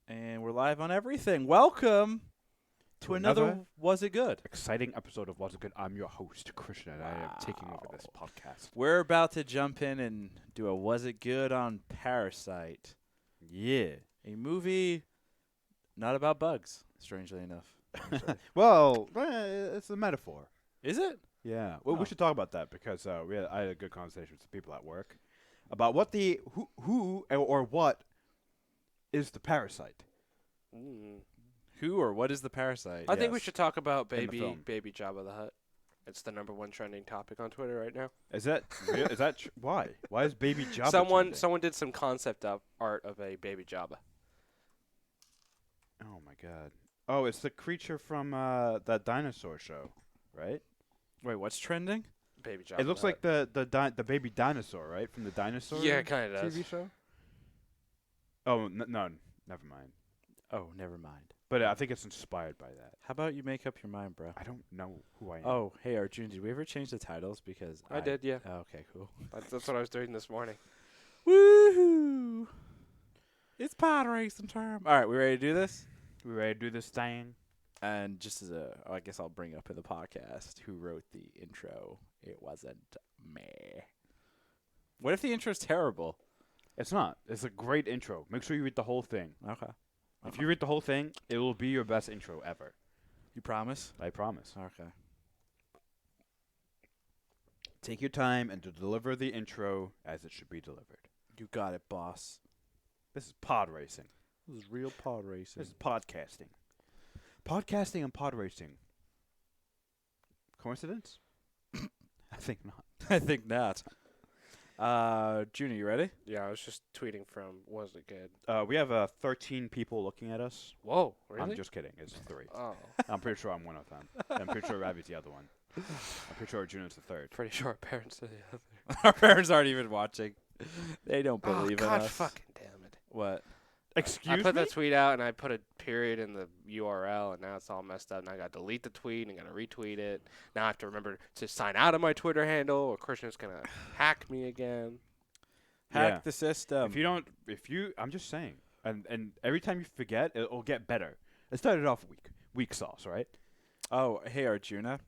And we're live on everything. Welcome to another Was It Good? Exciting episode of Was It Good. I'm your host, Christian, and I am taking over this podcast. We're about to jump in and do a Was It Good on Parasite. Yeah. A movie not about bugs, strangely enough. Well, it's a metaphor. Is it? Yeah. Well, Oh. we should talk about that because I had a good conversation with some people at work about what the who or what is the parasite. Who or what is the parasite? I think we Yes. should talk about In the film. baby Jabba the Hutt. It's the #1 trending topic on Twitter right now. Is that real? Is that why? Why is Baby Jabba? Someone did some concept art of a baby Jabba. Oh my god. Oh, it's the creature from that dinosaur show, right? Wait, what's trending? Baby Jabba. It looks the like the baby dinosaur, right, from the dinosaur. Yeah, it kind of does. TV show. Oh no, never mind. Oh, never mind. But I think it's inspired by that. How about you make up your mind, bro? I don't know who I am. Oh, hey, Arjun, did we ever change the titles? Because I did, yeah. Oh, okay, cool. That's what I was doing this morning. Woohoo! It's pod racing time. All right, we ready to do this? We ready to do this thing? And just as I guess I'll bring up in the podcast who wrote the intro. It wasn't me. What if the intro's terrible? It's not. It's a great intro. Make sure you read the whole thing. Okay. If you read the whole thing, it will be your best intro ever. You promise? I promise. Okay. Take your time and to deliver the intro as it should be delivered. You got it, boss. This is pod racing. This is real pod racing. This is podcasting. Podcasting and pod racing. Coincidence? I think not. I think not. Junior, you ready? Yeah, I was just tweeting from Was It Good? We have 13 people looking at us. Whoa, really? I'm just kidding. It's 3. Oh, I'm pretty sure I'm one of them. I'm pretty sure Ravi's the other one. I'm pretty sure Juno's the third. pretty sure our parents are the other. Our parents aren't even watching. They don't believe in God us. fucking damn it. What? Excuse I put me? that tweet out and I put a period in the URL and now it's all messed up and I got to delete the tweet and got to retweet it. Now I have to remember to sign out of my Twitter handle or Christian's going to hack me again. Hack Yeah. the system. I'm just saying. And every time you forget, it'll get better. It started off weak sauce, right? Oh, hey, Arjuna.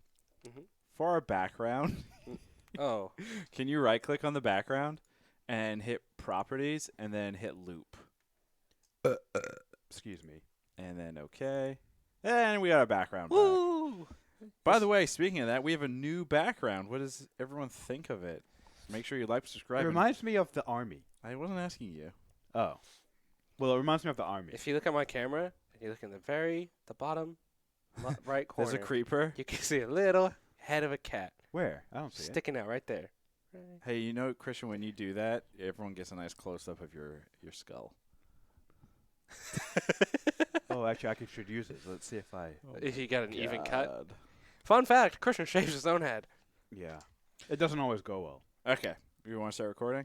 Mhm. For our background, Oh, can you right-click on the background and hit Properties and then hit Loop? Excuse me. And then OK. And we got our background back. woo! By the way, speaking of that, we have a new background. What does everyone think of it? Make sure you like, subscribe. It and- reminds me of the army. I wasn't asking you. Oh. Well, it reminds me of the army. If you look at my camera and you look in the bottom right corner, There's a creeper. you can see a little head of a cat Where? I don't see it. sticking out right there. Hey, you know, Christian, when you do that, everyone gets a nice close-up of your skull. Oh, actually, I should use it. Let's see if I... If you got an even cut. God. Fun fact, Christian shaves his own head. Yeah. It doesn't always go well. Okay. You want to start recording?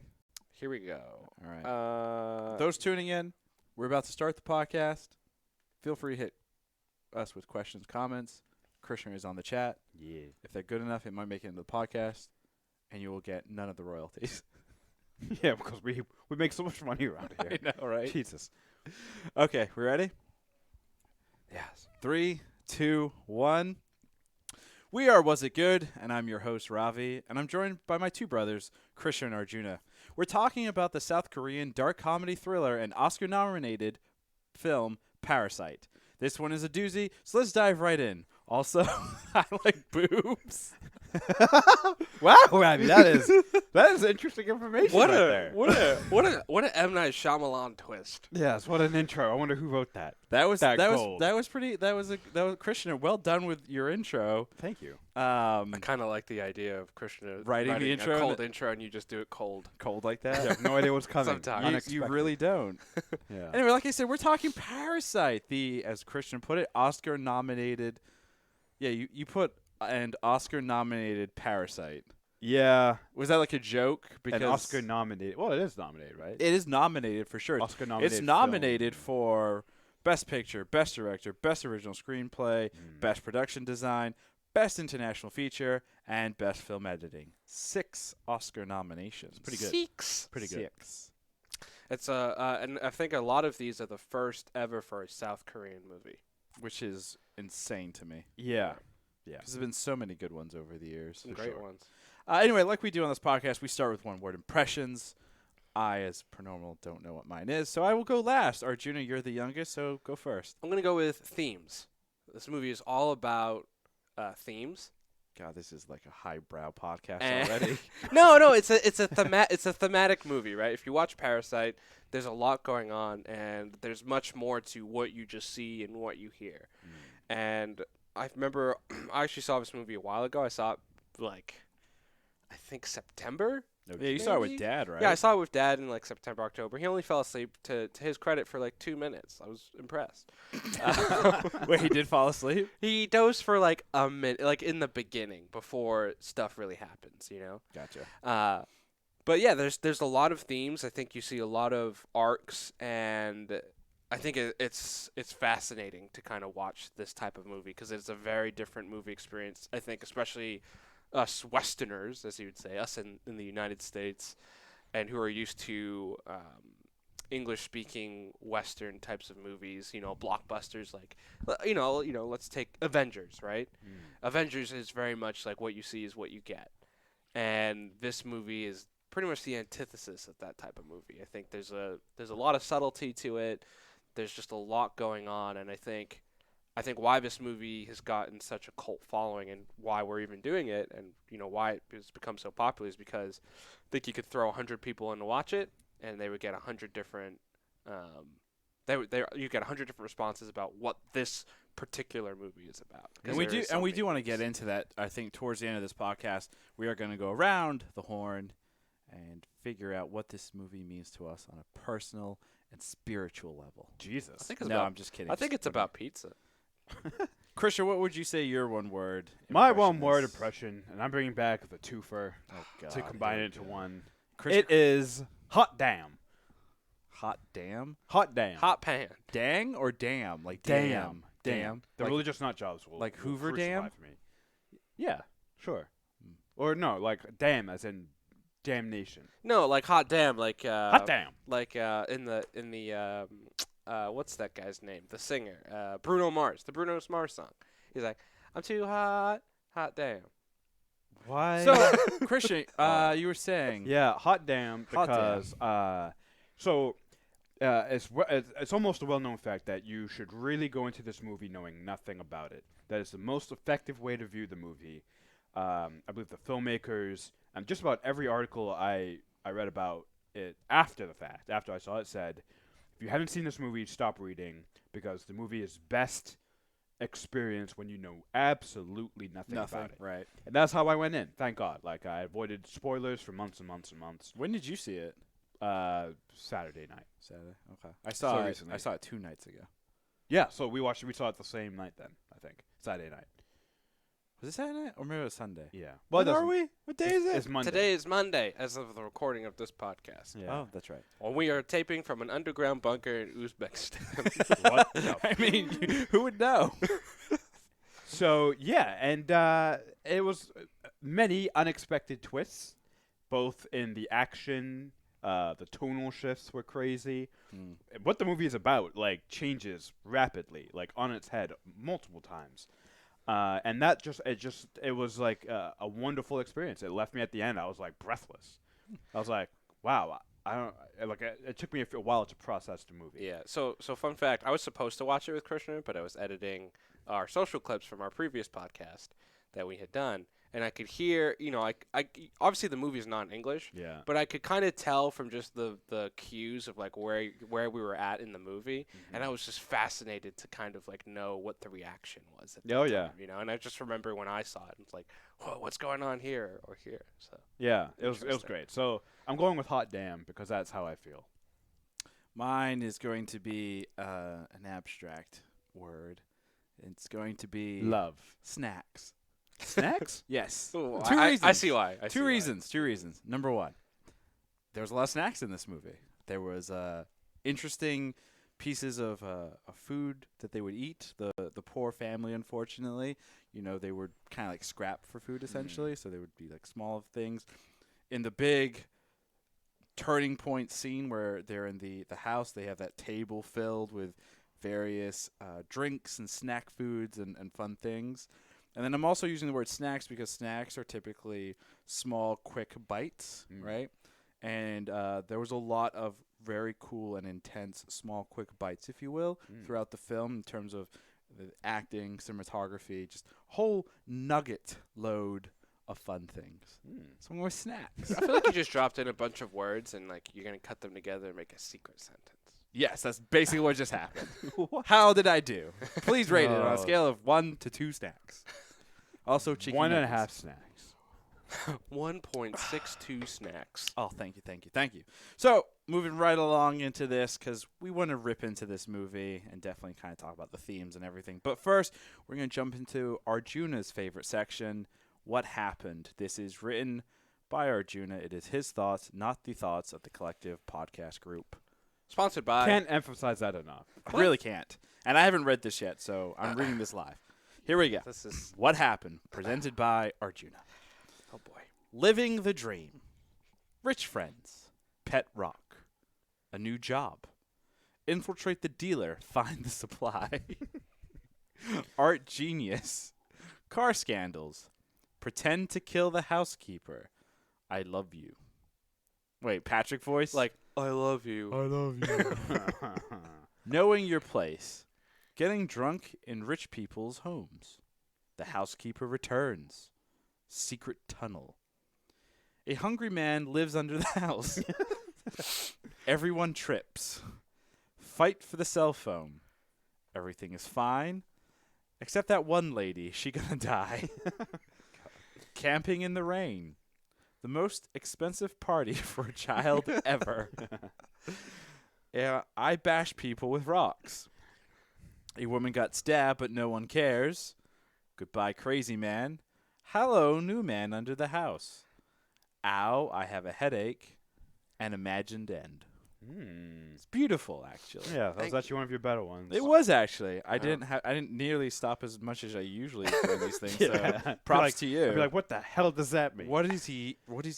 Here we go. All right. Uh, Those tuning in, we're about to start the podcast. Feel free to hit us with questions, comments. Christian is on the chat. Yeah. If they're good enough, it might make it into the podcast, and you will get none of the royalties. Yeah, because we make so much money around here. I know, right? Jesus. Okay, we ready? Yes. 3, 2, 1. We are Was It Good, and I'm your host, Ravi, and I'm joined by my two brothers, Christian and Arjuna. We're talking about the South Korean dark comedy thriller and Oscar-nominated film Parasite. This one is a doozy, so let's dive right in. Also, I like boobs. Wow, Ravi, that is interesting information what right a there. what a M Night Shyamalan twist. Yes, what an intro. I wonder who wrote that. That was gold. pretty. That was Christian. Well done with your intro. Thank you. I kind of like the idea of Christian Writing the intro a and cold intro, and you just do it cold. Cold like I that. have no idea what's coming. Sometimes. You really don't. Yeah. Anyway, like I said, we're talking Parasite, the, as Christian put it, Oscar-nominated. Yeah, you put and Oscar-nominated Parasite. Yeah. Was that like a joke? Because An Oscar nominated. Well, it is nominated, right? it is nominated for sure. Oscar nominated. It's nominated for Best Picture, Best Director, Best Original Screenplay, Best Production Design, Best International Feature, and Best Film Editing. 6 Oscar nominations. Pretty good. Six. Pretty good. 6. It's and I think a lot of these are the first ever for a South Korean movie. which is insane to me. Yeah. Yeah. Because there's been so many good ones over the years. Some For great sure. ones. Anyway, like we do on this podcast, we start with one-word impressions. I, as per normal, don't know what mine is, so I will go last. Arjuna, you're the youngest, so go first. I'm gonna go with themes. This movie is all about themes. God, this is like a highbrow podcast And- already. No, it's a thematic movie, right? If you watch Parasite, there's a lot going on, and there's much more to what you just see and what you hear. And I remember I actually saw this movie a while ago. I saw it I think September. Yeah, you saw it with Maybe? Dad, right? Yeah, I saw it with Dad in like September, October. He only fell asleep to his credit for like 2 minutes. I was impressed. Wait, he did fall asleep? He dozed for like a minute, like in the beginning before stuff really happens, you know. Gotcha. But yeah, there's a lot of themes. I think you see a lot of arcs, and I think it's fascinating to kind of watch this type of movie because it's a very different movie experience. I think especially us Westerners, as you would say, us in the United States, and who are used to English-speaking Western types of movies, you know, blockbusters like, let's take Avengers, right? Avengers is very much like what you see is what you get, and this movie is pretty much the antithesis of that type of movie. I think there's a lot of subtlety to it. There's just a lot going on, and I think why this movie has gotten such a cult following and why we're even doing it, and you know why it has become so popular is because I think you could throw 100 people in to watch it, and they would get 100 different. You get 100 different responses about what this particular movie is about. And we do want to get into that. I think towards the end of this podcast, we are going to go around the horn and figure out what this movie means to us on a personal and spiritual level. Jesus. I think it's No, about, I'm just kidding. I think it's about pizza. Christian, what would you say your one word? My impression one-word is? impression, and I'm bringing back the twofer Oh God! to combine here it into we go. one. Christian, It is hot damn. hot damn, Hot damn. Hot pan. dang or damn, like Damn. damn. The Like- religious nut jobs will like will Hoover crucify Dam? for me. Yeah, sure. Mm. Or no, like damn as in damnation. No, like hot damn, like Hot damn. like in the what's that guy's name? The singer, Bruno Mars, the Bruno Mars song. He's like, I'm too hot, hot damn. Why? So, Christian, you were saying, yeah, hot damn Hot damn. because it's almost a well-known fact that you should really go into this movie knowing nothing about it. That is the most effective way to view the movie. I believe the filmmakers and just about every article I read about it after the fact, after I saw it, said, if you haven't seen this movie, stop reading because the movie is best experienced when you know absolutely nothing about it. right? And that's how I went in. Thank God. Like I avoided spoilers for months and months and months. When did you see it? Saturday night. Saturday. Okay, I saw it. recently. I saw it 2 nights ago. Yeah, so we saw it the same night then, I think. Saturday night. Was it Saturday night or maybe it was Sunday? Yeah. When it are doesn't- we? What day is it? It's Monday. Today is Monday, as of the recording of this podcast. Yeah. Oh, that's right. Well, we are taping from an underground bunker in Uzbekistan. What? No. I mean, who would know? So, yeah, and it was many unexpected twists, both in the action, the tonal shifts were crazy. What the movie is about, like, changes rapidly, like, on its head multiple times. And that it was like a wonderful experience. It left me at the end. I was like breathless. I was like, wow. It took me a while to process the movie. Yeah. So fun fact, I was supposed to watch it with Krishna, but I was editing our social clips from our previous podcast that we had done, and I could hear, I obviously the movie's not in English, Yeah. but I could kind of tell from just the cues of like where we were at in the movie, and I was just fascinated to kind of like know what the reaction was. At that Oh, yeah. time, and I just remember when I saw it, it's like, whoa, what's going on here or here? So Yeah, it was Interesting. great. So I'm going with hot damn because that's how I feel. Mine is going to be an abstract word. It's going to be Love. snacks. Snacks? Yes. Ooh, Two I reasons. see why. I see Two why. reasons. Two reasons. Number one, there was a lot of snacks in this movie. There was interesting pieces of food that they would eat. The poor family, unfortunately, they were kind of like scrap for food essentially. So they would be like small things. In the big turning point scene where they're in the house. They have that table filled with various drinks and snack foods and fun things. And then I'm also using the word snacks because snacks are typically small, quick bites, right? And there was a lot of very cool and intense small, quick bites, if you will, throughout the film in terms of the acting, cinematography, just whole nugget load of fun things. So I'm going with snacks. I feel like you just dropped in a bunch of words and like you're gonna cut them together and make a secret sentence. Yes, that's basically what just happened. How did I do? Please rate it on a scale of 1 to 2 snacks. Also, cheeky 1.5 nuggets. snacks. 1.62 snacks. Oh, thank you. So, moving right along into this, because we want to rip into this movie and definitely kind of talk about the themes and everything. But first, we're going to jump into Arjuna's favorite section, What Happened? This is written by Arjuna. It is his thoughts, not the thoughts of the collective podcast group. Sponsored by. Can't emphasize that enough. I really can't. And I haven't read this yet, so I'm reading this live. Here we go. This is. What Happened? Presented by Arjuna. Oh boy. Living the dream. Rich friends. Pet rock. A new job. Infiltrate the dealer. Find the supply. Art genius. Car scandals. Pretend to kill the housekeeper. I love you. Wait, Patrick voice? Like, I love you. love you. Knowing your place. Getting drunk in rich people's homes. The housekeeper returns. Secret tunnel. A hungry man lives under the house. Everyone trips. Fight for the cell phone. Everything is fine. Except that one lady. She gonna die. Camping in the rain. The most expensive party for a child ever. Yeah, I bash people with rocks. A woman got stabbed, but no one cares. Goodbye, crazy man. Hello, new man under the house. Ow, I have a headache. An imagined end. It's beautiful, actually. Yeah, that was Thank actually one of your better ones. It was actually. I didn't nearly stop as much as I usually do in these things. Yeah. So props Like- to you. I'd be like, what the hell does that mean? What is he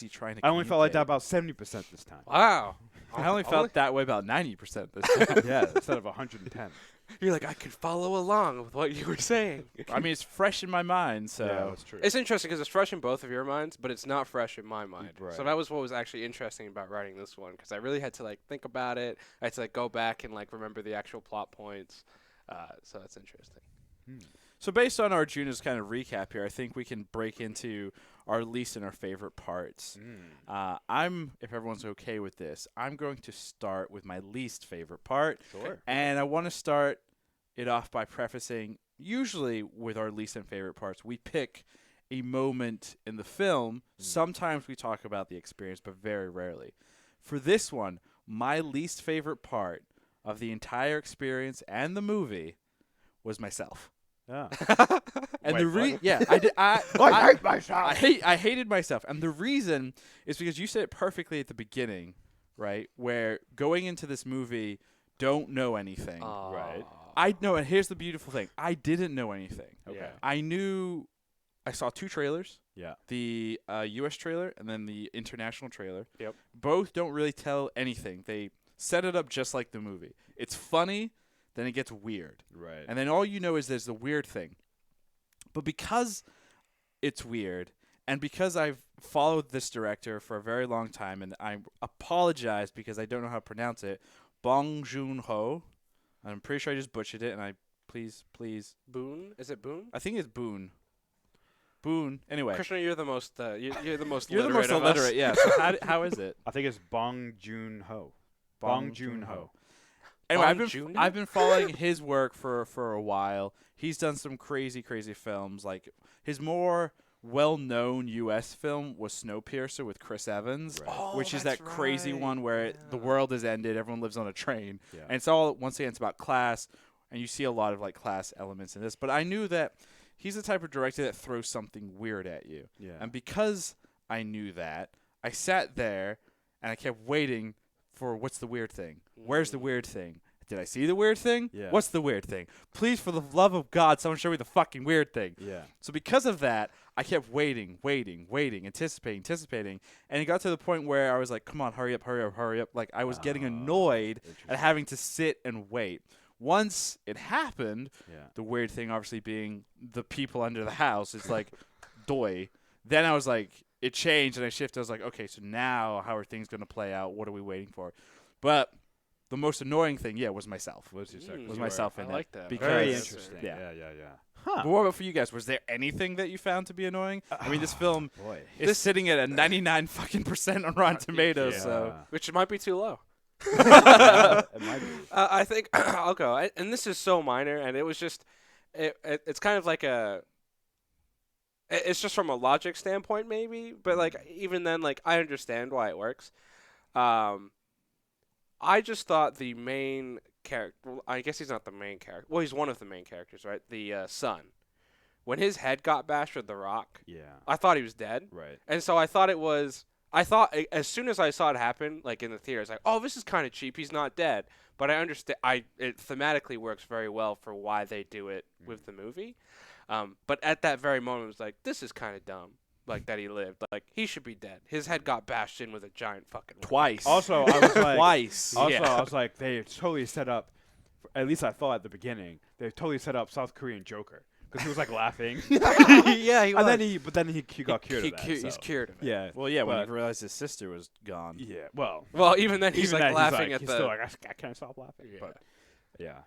trying to? I only felt like that communicate? about 70% this time. Wow. I only felt that way about 90% this time. Yeah, instead of 110. You're like, I could follow along with what you were saying. I mean, it's fresh in my mind, so Yeah, that's true. It's interesting because it's fresh in both of your minds, but it's not fresh in my mind. Right. So that was what was actually interesting about writing this one because I really had to like think about it. I had to like go back and like remember the actual plot points. So that's interesting. So based on Arjuna's kind of recap here, I think we can break into our least and our favorite parts. If everyone's okay with this, I'm going to start with my least favorite part. Sure. And I want to start it off by prefacing, usually with our least and favorite parts, we pick a moment in the film. Sometimes we talk about the experience, but very rarely. For this one, my least favorite part of the entire experience and the movie was myself. Yeah. And Wait, yeah, I did. I hate myself. I hated myself, and the reason is because you said it perfectly at the beginning, right? Where going into this movie, don't know anything. Right. I know, and here's the beautiful thing: I didn't know anything. Okay. I saw 2 trailers. Yeah. The U.S. trailer and then the international trailer. Yep. Both don't really tell anything. They set it up just like the movie. It's funny, then it gets weird. Right. And then all you know is there's the weird thing. But because it's weird, and because I've followed this director for a very long time, and I apologize because I don't know how to pronounce it, Bong Joon-ho. I'm pretty sure I just butchered it, and I please. Boone? Is it Boone? I think it's Boone. Boone. Anyway. Krishna, you're the most you're the most You're the most of us. illiterate, yeah. So how is it? I think it's Bong Joon-ho. Bong Joon-ho. Anyway, Bong I've been following his work for a while. He's done some crazy films. Like his more well-known U.S. film was Snowpiercer with Chris Evans, Right. Oh, which is that's that crazy right. one where the Yeah. world has ended, everyone lives on a train, Yeah. and it's all once again it's about class, and you see a lot of like class elements in this. But I knew that he's the type of director that throws something weird at you, Yeah. and because I knew that, I sat there and I kept waiting for what's the weird thing? Where's the weird thing? Did I see the weird thing? Yeah. What's the weird thing? Please, for the love of God, someone show me the fucking weird thing. Yeah. So because of that, I kept waiting, anticipating, and it got to the point where I was like, "Come on, hurry up!" Like I was getting annoyed at having to sit and wait. Once it happened, the weird thing, obviously, being the people under the house, it's like, doy. Then I was like, it changed, and I shifted. I was like, okay, so now how are things going to play out? What are we waiting for? But the most annoying thing, was myself. Was myself in I it. like that. Because, Very interesting. Yeah. Huh. But what about for you guys? Was there anything that you found to be annoying? I mean, this film is sitting at a 99% on Rotten Tomatoes, so Which might be too low. It might be. I think I'll go. And this is so minor, and it was just, it's kind of like it's just from a logic standpoint, maybe. But like even then, like I understand why it works. I just thought the main character. Well, I guess he's not the main character. Well, he's one of the main characters, right? The son. When his head got bashed with the rock, I thought he was dead. Right. And so I thought as soon as I saw it happen, like in the theater, I was like, oh, this is kind of cheap. He's not dead. But I understand. It thematically works very well for why they do it with the movie. But at that very moment, it was like, this is kind of dumb. Like that he lived. Like he should be dead. His head got bashed in with a giant fucking rock. twice. Also, I was like, Twice. Also, I was like, they totally set up. At least I thought at the beginning, they totally set up South Korean Joker because he was like laughing. Yeah, he was. But then he got cured of that. He's cured of it. Yeah. Well, yeah, when he realized his sister was gone. Yeah. Well, even then he's like laughing at he's the. still like, I can't stop laughing. Yeah. But yeah,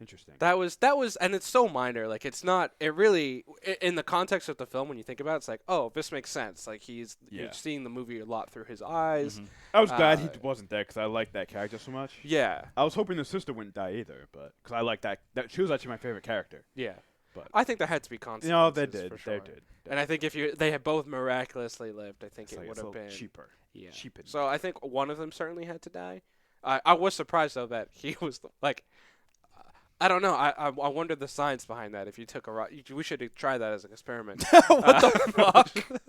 interesting. That was, and it's so minor. Like it's not. It really, in the context of the film, when you think about it, it's like, oh, this makes sense. Like you're seeing the movie a lot through his eyes. Mm-hmm. I was glad he wasn't there because I liked that character so much. Yeah. I was hoping the sister wouldn't die either, but because I like that she was actually my favorite character. Yeah. But I think there had to be consequences. no, they did. For sure. They did. And I think if they had both miraculously lived, I think It's it like, would it's a have little been cheaper. Yeah. Cheapened. So I think one of them certainly had to die. I was surprised though that he was like. I don't know. I wonder the science behind that. If you took a rock, we should try that as an experiment. What the fuck?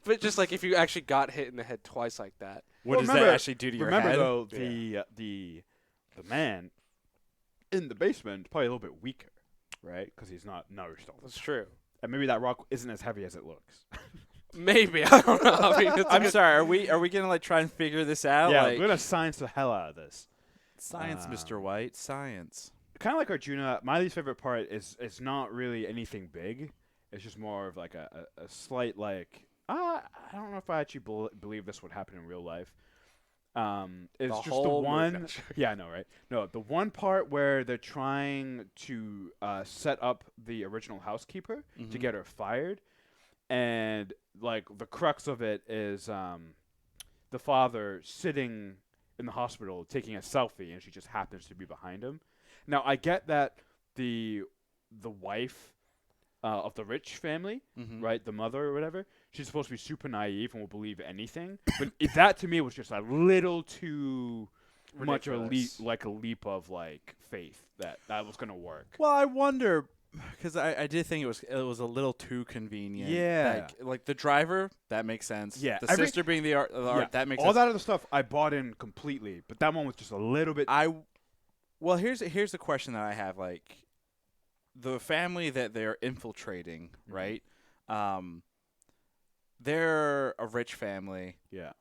But just like if you actually got hit in the head twice like that. What does that actually do to your head? Remember though, the man in the basement probably a little bit weaker, right? Because he's not nourished all the That's time. true. And maybe that rock isn't as heavy as it looks. Maybe. I don't know. I mean, I'm sorry. Are we gonna like try and figure this out? Yeah, like, we're gonna science the hell out of this. science, Mr. White. Science. Kind of like Arjuna, my least favorite part is it's not really anything big. It's just more of like a slight like I don't know if I actually believe this would happen in real life. It's just the one. Yeah, I know, right? No, the one part where they're trying to set up the original housekeeper to get her fired, and like the crux of it is the father sitting in the hospital taking a selfie, and she just happens to be behind him. Now I get that the wife of the rich family, right, the mother or whatever, she's supposed to be super naive and will believe anything. But that to me was just a little too much of a leap of like faith that was gonna work. Well, I wonder because I did think it was a little too convenient. Yeah. Like the driver, that makes sense. Yeah. The sister being the art, that makes sense. All that other stuff I bought in completely, but that one was just a little bit. Well, here's the question that I have. Like, the family that they're infiltrating, right? They're a rich family. Yeah.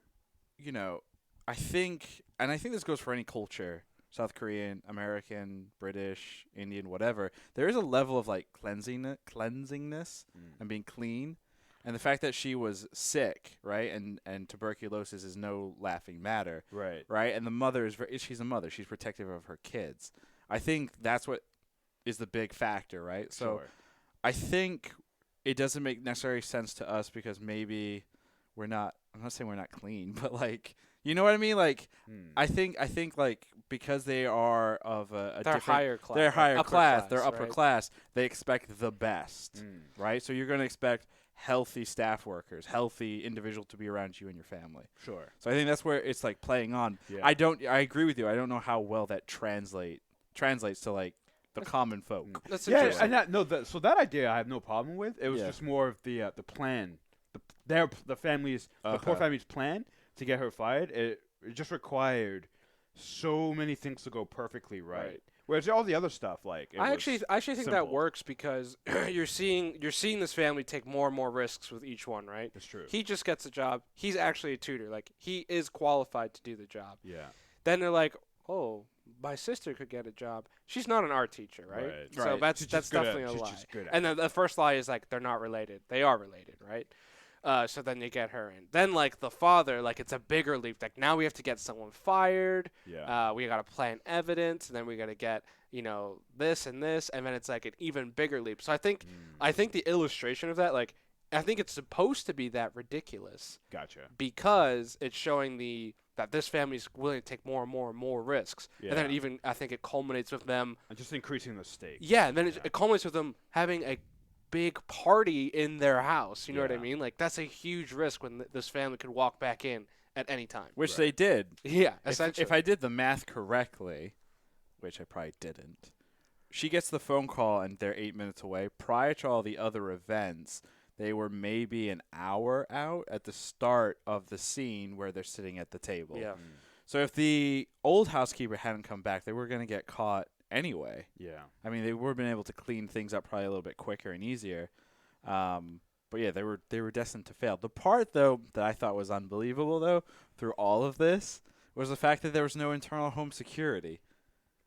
You know, I think this goes for any culture, South Korean, American, British, Indian, whatever. There is a level of like cleansingness and being clean. And the fact that she was sick, right, and tuberculosis is no laughing matter, right, and the mother she's a mother, she's protective of her kids. I think that's what is the big factor, right? So I think it doesn't make necessary sense to us because maybe I'm not saying we're not clean, but like, you know what I mean? Like, I think like because they are of a they're different, higher class. they're higher class, they're upper right? class. They expect the best, right? So you're going to expect healthy staff workers, healthy individual to be around you and your family. Sure. So I think that's where it's like playing on. Yeah. I agree with you. I don't know how well that translates to like the common folk. That's Yeah, interesting. and so that idea I have no problem with. It was just more of the plan, the family's the poor family's plan to get her fired. It just required so many things to go perfectly right. Whereas all the other stuff, like I actually think that simple. works because you're seeing this family take more and more risks with each one, right? That's true. He just gets a job. He's actually a tutor. Like he is qualified to do the job. Yeah. Then they're like, "Oh, my sister could get a job. She's not an art teacher, right?" Right. So Right. that's She's just good definitely a she's lie. just good at And it. then the first lie is like they're not related. They are related, right? So then you get her in. Then like the father, like it's a bigger leap. Like now we have to get someone fired. Yeah. We got to plant evidence, and then we got to get this and this, and then it's like an even bigger leap. So I think the illustration of that, like I think it's supposed to be that ridiculous Gotcha. because it's showing that this family's willing to take more and more and more risks, and then Yeah. I think it culminates with them. And just increasing the stakes. Yeah, and then Yeah. it culminates with them having a big party in their house. You know what I Yeah. mean? Like that's a huge risk when this family could walk back in at any time. Which Right. they did. Yeah, If, essentially. if I did the math correctly, which I probably didn't, she gets the phone call and they're 8 minutes away. Prior to all the other events, they were maybe an hour out at the start of the scene where they're sitting at the table. Yeah. So if the old housekeeper hadn't come back, they were going to get caught anyway. Yeah. I mean, they would have been able to clean things up probably a little bit quicker and easier. But yeah, they were destined to fail. The part though that I thought was unbelievable though through all of this was the fact that there was no internal home security,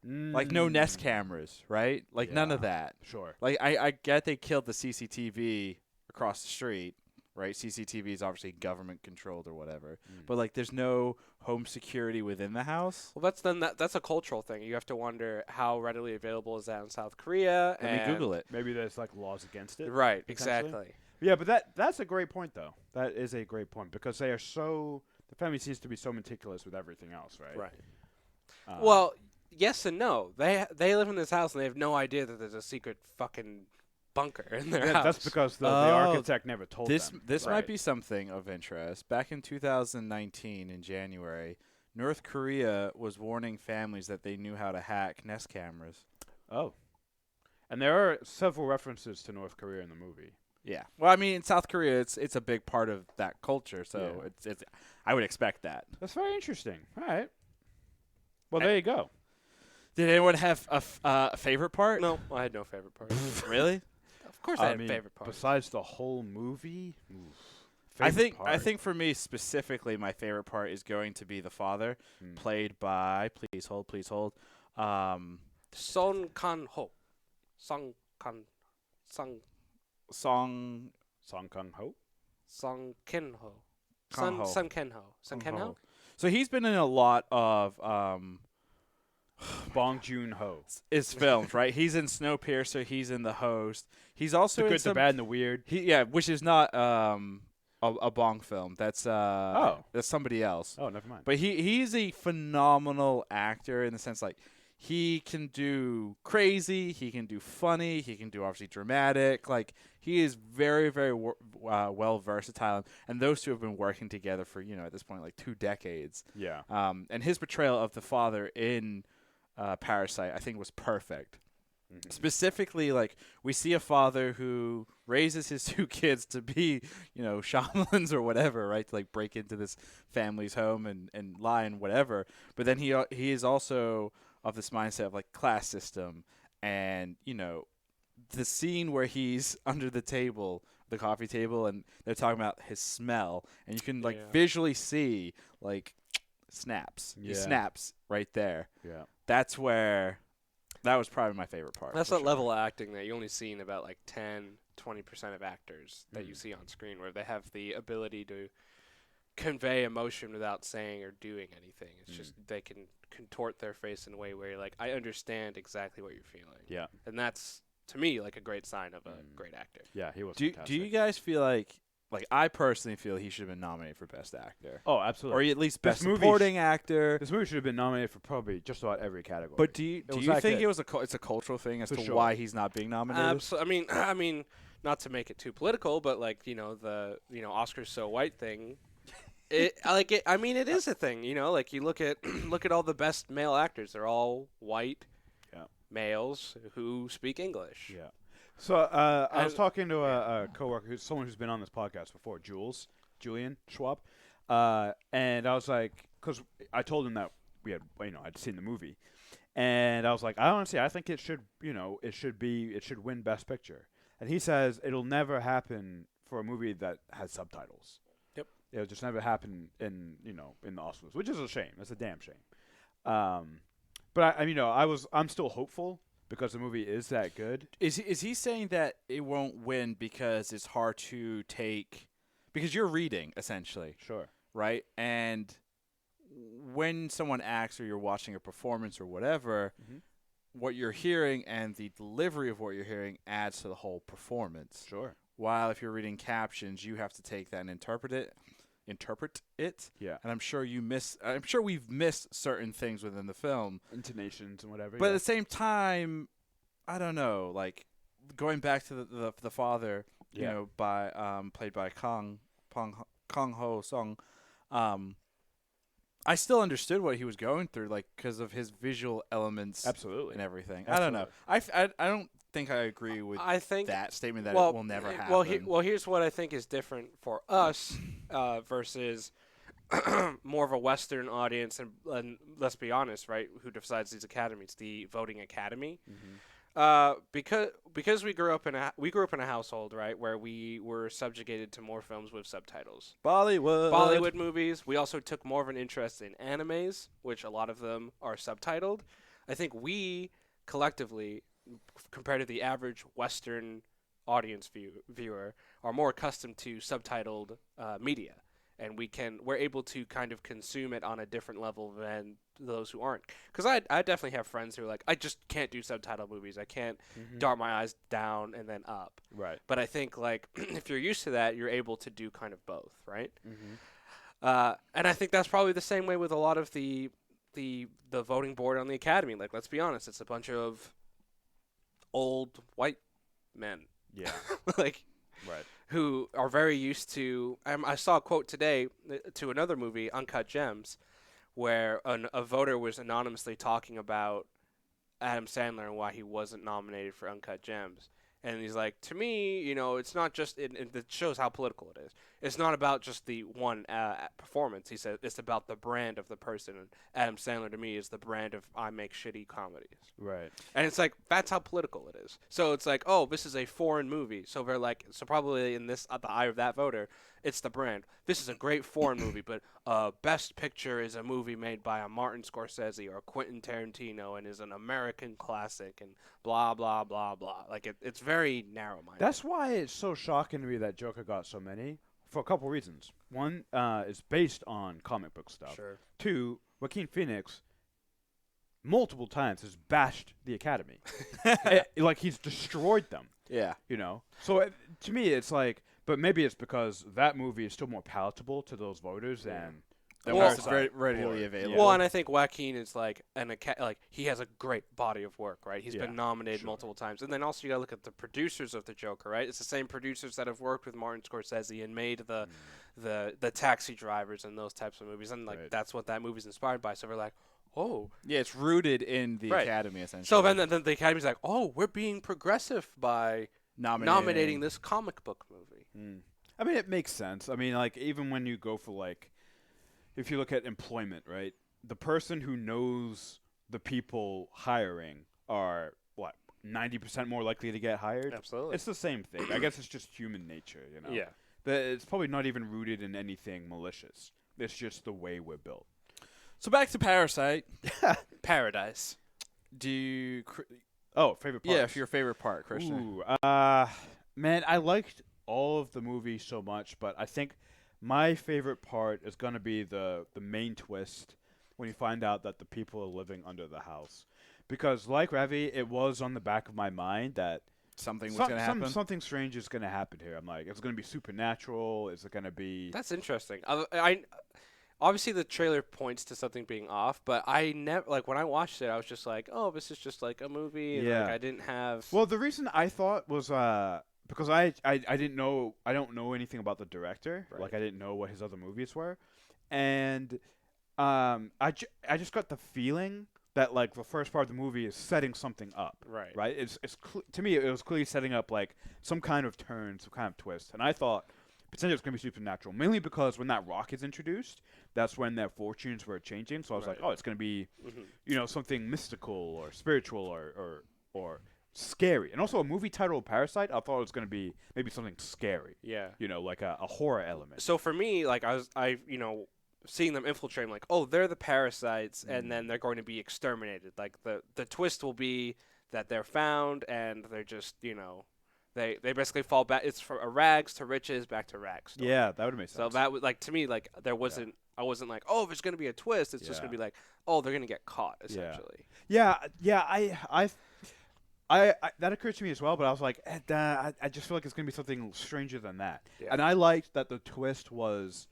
like no Nest cameras, right? Like none of Yeah. that. Sure. Like I get they killed the CCTV across the street, right? CCTV is obviously government controlled or whatever, but like there's no home security within the house. Well, that's a cultural thing. You have to wonder how readily available is that in South Korea. Let me and Google it. Maybe there's like laws against it. Right, potentially. exactly. Yeah, but that's a great point though. That is a great point because they are so the family seems to be so meticulous with everything else, right? Right. Well, yes and no. They live in this house and they have no idea that there's a secret fucking bunker in their house. That's because the Oh, architect never told This them. this Right. might be something of interest. Back in 2019 in January, North Korea was warning families that they knew how to hack Nest cameras. Oh. And there are several references to North Korea in the movie. Yeah. Well, I mean, in South Korea, it's a big part of that culture, so Yeah. it's I would expect that. That's very interesting. All right. Well, there you go. Did anyone have a favorite part? No, I had no favorite part. Really? Of course I had a favorite part. Besides the whole movie, I favorite think part. for me specifically, my favorite part is going to be the father, played by please hold. Son Kan-ho. Song Song Song Kang-ho. Ken-ho. Kang-ho. Son Ken-ho. Son Ken-ho? So he's been in a lot of Bong Joon-ho. his films, right? He's in Snowpiercer. He's in The Host. He's also The in good, the some, bad, and the weird. which is not a Bong film. That's that's somebody else. Oh, never mind. But he's a phenomenal actor in the sense like he can do crazy, he can do funny, he can do obviously dramatic. Like he is very well versatile, and those two have been working together for at this point like 2 decades. Yeah. And his portrayal of the father in Parasite, I think, was perfect. Mm-hmm. Specifically, like we see a father who raises his 2 kids to be, shamans or whatever, right? To like break into this family's home and lie and whatever. But then he is also of this mindset of like class system, and the scene where he's under the table, the coffee table, and they're talking about his smell, and you can like visually see like snaps. He Yeah. snaps right there. Yeah. That was probably my favorite part. That's for that sure. level of acting that you only see in about like 10-20% of actors that you see on screen, where they have the ability to convey emotion without saying or doing anything. It's just they can contort their face in a way where you're like, I understand exactly what you're feeling. Yeah. And that's, to me, like a great sign of a great actor. Yeah, he was Do fantastic. you guys feel like I personally feel he should have been nominated for Best Actor, Oh, or absolutely. at least This Best movie Supporting Actor? This movie should have been nominated for probably just about every category. But do you was that think good. it was it's a cultural thing as For to sure. why he's not being nominated? I mean, not to make it too political, but like the Oscars so white thing. I mean, it is a thing. Like you look at all the best male actors; they're all white males who speak English. Yeah. So I was talking to a coworker, someone who's been on this podcast before, Julian Schwab, and I was like, because I told him that we had, I'd seen the movie, And I was like, I think it should, it should win Best Picture. And he says it'll never happen for a movie that has subtitles. Yep. It'll just never happen in the Oscars, which is a shame. It's a damn shame. But I'm still hopeful because the movie is that good. Is he saying that it won't win because it's hard to take, because you're reading essentially, Sure. right? And when someone acts or you're watching a performance or whatever, what you're hearing and the delivery of what you're hearing adds to the whole performance. Sure. While if you're reading captions, you have to take that and interpret it. Yeah. And I'm sure we've missed certain things within the film. Intonations and whatever. But at the same time, I don't know, like going back to the father, by played by Kang Ho Sung, I still understood what he was going through, like because of his visual elements, Absolutely, and everything. Absolutely. I don't know. I don't think I agree with that statement that it will never happen. Well, here's what I think is different for us versus more of a Western audience, and let's be honest, right? Who decides these academies? The voting academy. Because we grew up in a household, right, where we were subjugated to more films with subtitles. Bollywood movies. We also took more of an interest in animes, which a lot of them are subtitled. I think we collectively, compared to the average Western audience viewer, are more accustomed to subtitled media, and we're able to kind of consume it on a different level than those who aren't. Because I definitely have friends who are like, I just can't do subtitle movies. I can't dart my eyes down and then up. Right. But I think like if you're used to that, you're able to do kind of both, right? And I think that's probably the same way with a lot of the voting board on the Academy. Like, let's be honest, it's a bunch of old white men. Yeah. Like, right. Who are very used to. I saw a quote today to another movie, Uncut Gems, where a voter was anonymously talking about Adam Sandler and why he wasn't nominated for Uncut Gems. And he's like, to me, it's not just, it shows how political it is. It's not about just the one performance. He said it's about the brand of the person. And Adam Sandler, to me, is the brand of I make shitty comedies. Right. And it's like, that's how political it is. So it's like, oh, this is a foreign movie. So they're like, so probably in this, at the eye of that voter, it's the brand. This is a great foreign movie, but Best Picture is a movie made by a Martin Scorsese or a Quentin Tarantino and is an American classic and blah, blah, blah, blah. Like, it's very narrow-minded. That's why it's so shocking to me that Joker got so many, for a couple reasons. One, is based on comic book stuff. Sure. Two, Joaquin Phoenix multiple times has bashed the Academy. Like, he's destroyed them. Yeah. So to me, it's like, but maybe it's because that movie is still more palatable to those voters than it's very readily available. Well, and I think Joaquin is like he has a great body of work, right? He's been nominated multiple times, and then also you gotta look at the producers of the Joker, right? It's the same producers that have worked with Martin Scorsese and made the Taxi Drivers and those types of movies, and like that's what that movie's inspired by. So we're like, oh, yeah, it's rooted in the Academy essentially. So then the Academy's like, oh, we're being progressive by nominating this comic book movie. I mean, it makes sense. I mean, like, even when you go for, like, if you look at employment, right, the person who knows the people hiring are, 90% more likely to get hired? Absolutely. It's the same thing. I guess it's just human nature, Yeah. It's probably not even rooted in anything malicious. It's just the way we're built. So back to Parasite. Paradise. Do you... favorite part? Yeah, your favorite part, Christian. Man, I liked all of the movie so much, but I think my favorite part is going to be the main twist when you find out that the people are living under the house. Because, like Ravi, it was on the back of my mind that something was going to happen. Something strange is going to happen here. I'm like, it's going to be supernatural. Is it going to be... That's interesting. I obviously the trailer points to something being off, but I never when I watched it, I was just like, oh, this is just like a movie. And, I didn't have. Well, the reason I thought was because I didn't know, I don't know anything about the director. Right. Like, I didn't know what his other movies were, and I just got the feeling that, like, the first part of the movie is setting something up. Right. To me, it was clearly setting up, like, some kind of turn, some kind of twist. And I thought potentially it's going to be supernatural. Mainly because when that rock is introduced, that's when their fortunes were changing. So I was like, Right. oh, it's going to be, something mystical or spiritual or scary. And also a movie titled Parasite, I thought it was going to be maybe something scary. Yeah. Like a horror element. So for me, like seeing them infiltrate, I'm like, oh, they're the parasites, and then they're going to be exterminated. Like the twist will be that they're found and they're just they basically fall back. It's from rags to riches, back to rags. Story. Yeah, that would make sense. So that was like to me, like there wasn't. I wasn't like, oh, there's gonna be a twist. It's just gonna be like, oh, they're gonna get caught essentially. Yeah. I that occurred to me as well, but I was like, I just feel like it's gonna be something stranger than that. Yeah. And I liked that the twist was,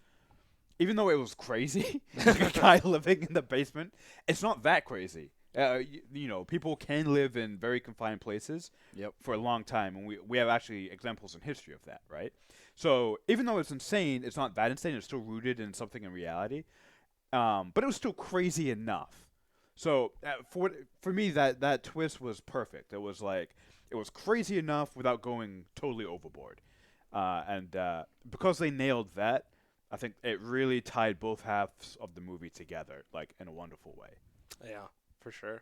even though it was crazy, like a guy living in the basement, it's not that crazy. People can live in very confined places for a long time, and we have actually examples in history of that, right? So even though it's insane, it's not that insane. It's still rooted in something in reality, but it was still crazy enough. So for me, that twist was perfect. It was crazy enough without going totally overboard, and because they nailed that, I think it really tied both halves of the movie together, like in a wonderful way. Yeah, for sure.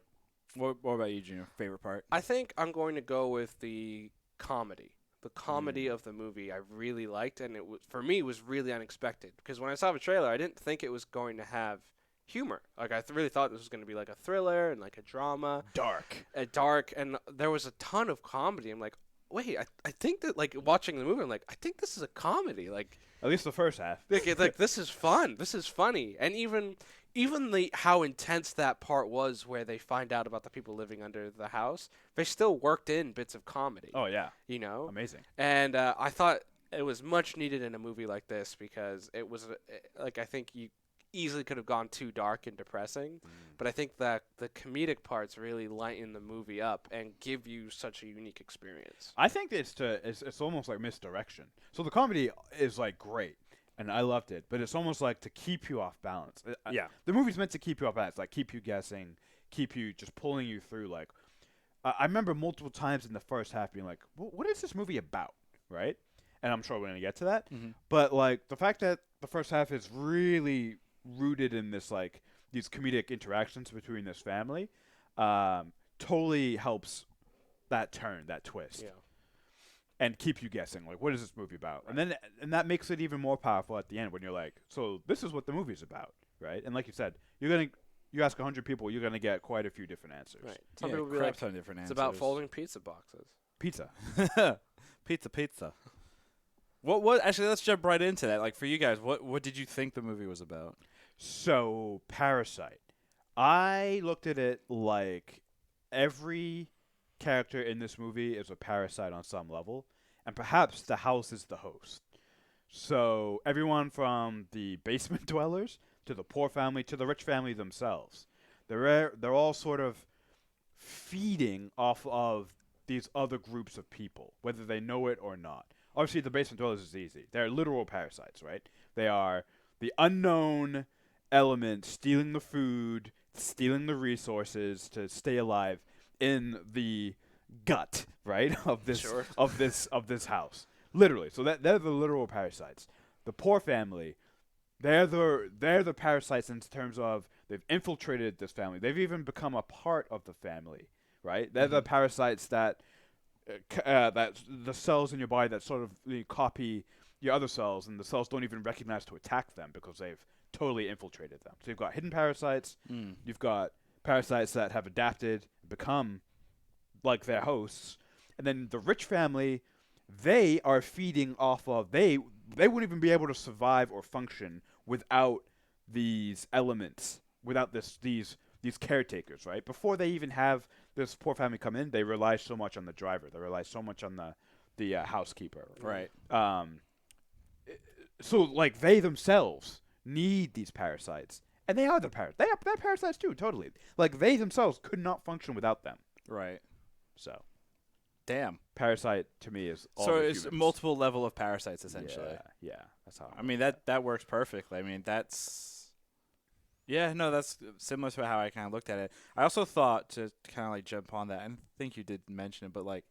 What about you, Junior? Favorite part? I think I'm going to go with the comedy. The comedy of the movie I really liked, and for me it was really unexpected because when I saw the trailer, I didn't think it was going to have humor. Like I really thought this was going to be like a thriller and like a drama, Dark, and there was a ton of comedy. I'm like, wait, I think that like watching the movie, I'm like, I think this is a comedy. Like at least the first half. like this is fun. This is funny, and even how intense that part was where they find out about the people living under the house, they still worked in bits of comedy. Oh yeah, amazing. amazing. And I thought it was much needed in a movie like this because it was like I think you easily could have gone too dark and depressing, but I think that the comedic parts really lighten the movie up and give you such a unique experience. I think it's almost like misdirection. So the comedy is like great, and I loved it, but it's almost like to keep you off balance. The movie's meant to keep you off balance, like keep you guessing, keep you just pulling you through. Like I remember multiple times in the first half being like, what is this movie about, right? And I'm sure we're gonna get to that, but like the fact that the first half is really rooted in this like these comedic interactions between this family totally helps that twist and keep you guessing like what is this movie about, and that makes it even more powerful at the end when you're like, so this is what the movie's about, right? And like you said, you ask 100 people, you're gonna get quite a few different answers. Right. Some people will be like, ton of different it's answers. about folding pizza boxes. Pizza. Pizza. What? Actually, let's jump right into that. Like for you guys, what did you think the movie was about? So, Parasite. I looked at it like every character in this movie is a parasite on some level, and perhaps the house is the host. So, everyone from the basement dwellers to the poor family to the rich family themselves, they're all sort of feeding off of these other groups of people, whether they know it or not. Obviously, the basement dwellers is easy. They're literal parasites, right? They are the unknown element stealing the food, stealing the resources to stay alive in the gut, right, of this house. Literally. So they're the literal parasites. The poor family, they're the parasites in terms of they've infiltrated this family. They've even become a part of the family, right? They're the parasites that the cells in your body that sort of copy your other cells, and the cells don't even recognize to attack them because they've totally infiltrated them. So you've got hidden parasites, you've got parasites that have adapted, become like their hosts, and then the rich family, they are feeding off of, they wouldn't even be able to survive or function without these elements, without these caretakers, right? Before they even have this poor family come in, they rely so much on the driver, they rely so much on the housekeeper, right? So like they themselves need these parasites, and they are the they're parasites too, totally. Like they themselves could not function without them, Right. so Damn. parasite to me is all So the it's humans. multiple level of parasites essentially. Yeah, that's how I mean that works perfectly. I mean that's similar to how I kind of looked at it. I also thought to kind of like jump on that, and I think you did mention it, but like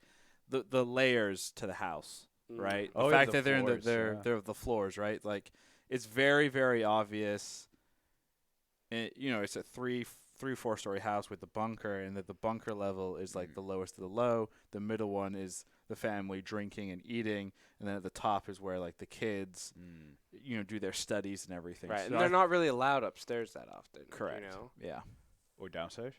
the layers to the house. right? Oh, The yeah, fact the that they're in floors, they're the floors, right? Like it's very very obvious. It's a 4-story house with the bunker, and that the bunker level is like the lowest of the low. The middle one is the family drinking and eating, and then at the top is where like the kids, do their studies and everything. Right, So and they're not really allowed upstairs that often. correct. You know? Yeah, Or downstairs.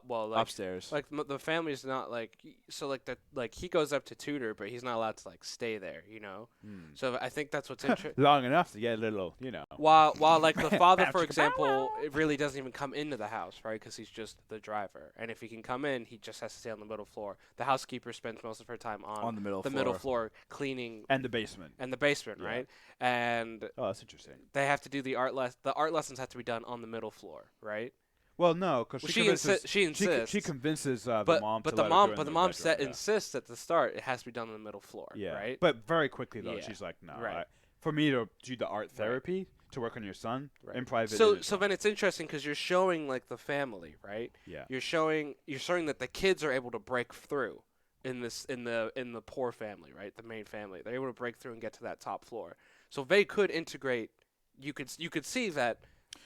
Well, like upstairs. like the family's not like so like that like he goes up to tutor, but he's not allowed to like stay there. You know. So I think that's what's interesting. Long enough to get a little, While like the father, Bow, for chicka, example, it really doesn't even come into the house, right? Because he's just the driver, and if he can come in, he just has to stay on the middle floor. The housekeeper spends most of her time on the middle middle floor cleaning and the basement. and the basement, Yeah. right? And Oh, that's interesting. they have to do the art lessons have to be done on the middle floor, right? Well, no, because Well, she convinces. she insists. She convinces the but mom. but to the let her mom do it but in the the mom bedroom, yeah. insists at the start it has to be done on the middle floor, Yeah, right? but very quickly though, Yeah. she's like, no. Right. For me to do the art therapy to work on your son in private. So then it's interesting because you're showing like the family, right? Yeah. You're showing that the kids are able to break through in the poor family, right? The main family. They're able to break through and get to that top floor. So they could integrate. You could see that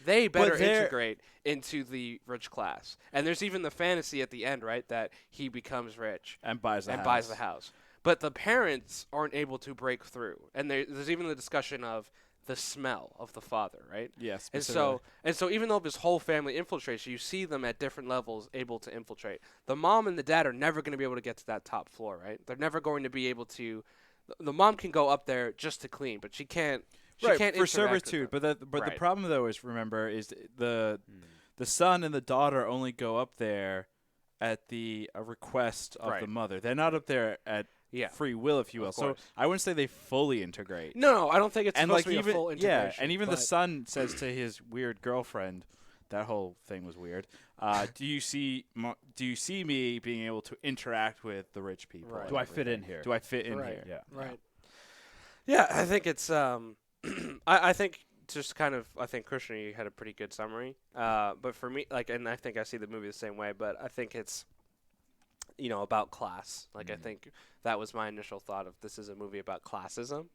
they better integrate into the rich class. And there's even the fantasy at the end, right, that he becomes rich and buys the house. But the parents aren't able to break through. And there's even the discussion of the smell of the father, right? Yes. And so even though this whole family infiltrates, you see them at different levels able to infiltrate. The mom and the dad are never going to be able to get to that top floor, right? They're never going to be able to. The mom can go up there just to clean, but she can't. She can't for interact servitude, with but them. the Right. problem though is remember is the son and the daughter only go up there at the request of the mother. They're not up there at free will, if you will. So I wouldn't say they fully integrate. No, I don't think it's and supposed like to be a full integration. and even the son says to his weird girlfriend, that whole thing was weird. Do you see me being able to interact with the rich people? Right. Do I fit in here? Do I fit in here? Yeah. Right. Yeah, I think it's I think just kind of I think Christian, you had a pretty good summary. But for me, like, and I think I see the movie the same way. But I think it's about class. Like I think that was my initial thought of this is a movie about classism,